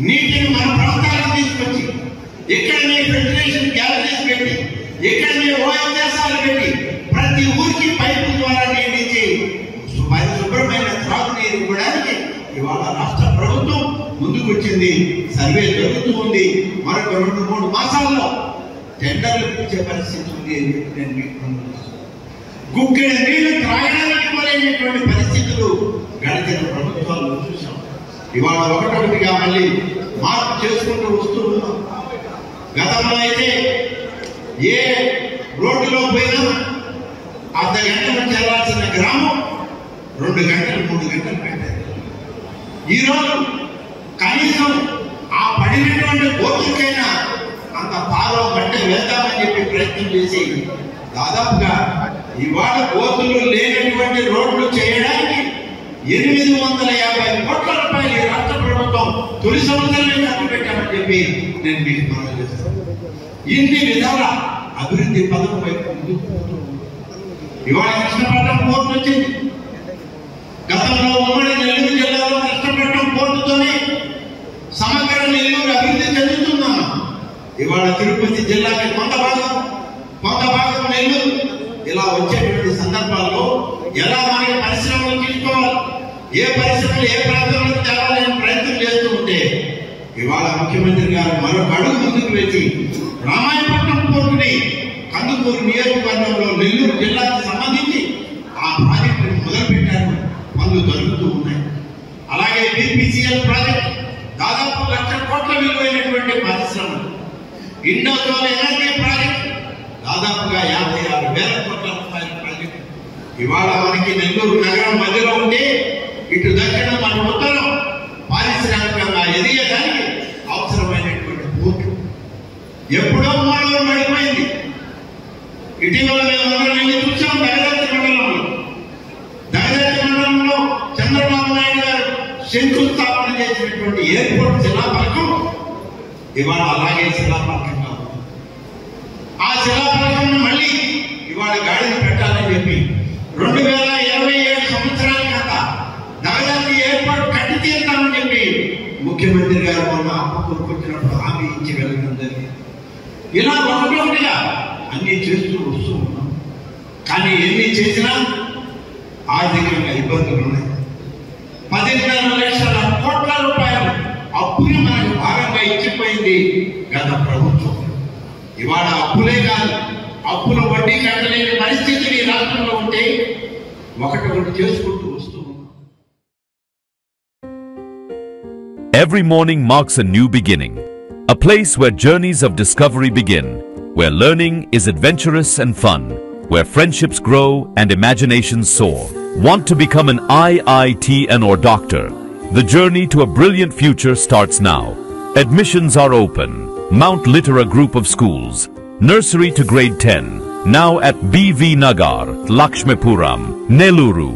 నీటిని మన ప్రాంతాలకు తీసుకొచ్చి ఇక్కడనే ఫిల్టరేషన్ గ్యాలరీస్ పెట్టి ఇక్కడనే ఓఎస్ఆర్లు పెట్టి ప్రతి ఊరికి పైపు ద్వారా నీటించి శుభ్రమైన త్రాగునీరు ఇవ్వడానికి ఇవాళ రాష్ట్ర ప్రభుత్వం ముందుకు వచ్చింది. సర్వే జరుగుతూ ఉంది. మరొక 2-3 మాసాల్లో టెండర్లు ఇచ్చే పరిస్థితి ఉంది అని చెప్పి నేను మీకు గుక్కెడ నీళ్లు త్రాగడానికి పోలేనటువంటి పరిస్థితులు గడిచిన ప్రభుత్వాలు చూసాం. ఇవాళ ఒకటొకటిగా మళ్ళీ మార్పు చేసుకుంటూ వస్తూ ఉన్నాం. గతంలో అయితే ఏ రోడ్డులో పోయినా అర్ధ గంటలు చేరాల్సిన గ్రామం 2 గంటలు 3 గంటలు పెట్టారు. ఈరోజు కనీసం ఆ పడినటువంటి గోతులకైనా అంత పాలో బట్టే వేద్దామని చెప్పి ప్రయత్నం చేసి దాదాపుగా ఇవాళ గోతులు లేనటువంటి రోడ్లు చేయడానికి 850 కోట్ల రూపాయలు ఈ రాష్ట్ర ప్రభుత్వం తొలి సంవత్సరమే ఖర్చు పెట్టామని చెప్పి నేను మీకు మనం చేస్తాను. ఇన్ని విధాల అభివృద్ధి పథకం వైపు ఇవాళ కృష్ణపట్నం పోర్టు వచ్చింది. గతంలో ఉమ్మడి నెల్లూరు జిల్లాలో కృష్ణపట్నం పోర్టుతోనే సమగ్ర నెల్లూరు అభివృద్ధి చెందుతున్నాను. ఇవాళ తిరుపతి జిల్లాకి కొంత భాగం నెల్లూరు ఇలా వచ్చేటువంటి సందర్భాల్లో ఎలా మనకి పరిశ్రమలు తీసుకోవాలి, ఏ పరిశ్రమలు ఏ ప్రాంతంలో తేవాలని ప్రయత్నం చేస్తూ ఉంటే ఇవాళ ముఖ్యమంత్రి గారు మరొక అడుగు ముందుకు వేసి రామాయపట్నం పోర్టుని కందుకూరు నియోజకవర్గంలో నెల్లూరు జిల్లాకు సంబంధించి ఆ ప్రాజెక్టును మొదలుపెట్టారు. పనులు జరుగుతూ ఉన్నాయి. అలాగే బీపీసీఎల్ ప్రాజెక్ట్ దాదాపు 1,00,000 కోట్ల విలువైనటువంటి పరిశ్రమలు. ఇండోసోల్ ఎనర్జీ ప్రాజెక్ట్ దాదాపుగా 56,000 కోట్ల రూపాయల ప్రాజెక్టు ఇవాళ మనకి నెల్లూరు నగరం మధ్యలో ఉంటే ఇటు దక్షిణం మన ఉత్తరం పారిశ్రామికంగా ఎదిగేదానికి అవసరమైనటువంటి పోర్టు ఎప్పుడో మూలలో పడిపోయింది. ఇటీవల మేము చూసాం దగదత్తి మండలంలో చంద్రబాబు నాయుడు గారు శంకుస్థాపన చేసినటువంటి ఎయిర్పోర్ట్ శిలాఫలకం ఇవాళ అలాగే శిలాఫలకంగా ఉంది. ఆ శిలాఫలకం మళ్ళీ ఇవాళ గాడిని పెట్టాలని చెప్పి 2027 సంవత్సరాలకంతా దగదత్తి ఎయిర్పోర్ట్ కట్టి తీరుతామని చెప్పి ముఖ్యమంత్రి గారు మొన్న అప్పుకొచ్చినప్పుడు హామీ ఇచ్చి వెళ్ళడం జరిగింది. ఇలా ఒకటొకటిగా అన్ని చేస్తూ వస్తూ ఉన్నాం. కానీ ఎన్ని చేసినా ఆర్థికంగా ఇబ్బందులు ఉన్నాయి. 10,5 లక్షల కోట్ల రూపాయలు అప్పులు మనకు భాగంగా ఇచ్చిపోయింది గత ప్రభుత్వం. ఇవాళ అప్పులే కాదు, అప్పుల వడ్డీ కట్టలేని పరిస్థితులు ఈ రాష్ట్రంలో ఉంటే ఒకటొకటి చేసుకుంటూ వస్తూ ఉన్నాం. Every morning marks a new beginning, a place where journeys of discovery begin, where learning is adventurous and fun, where friendships grow and imaginations soar. Want to become an IITN or doctor? The journey to a brilliant future starts now. Admissions are open. Mount Litera Group of Schools, Nursery to Grade 10, now at BV Nagar, Lakshmipuram, Nelluru.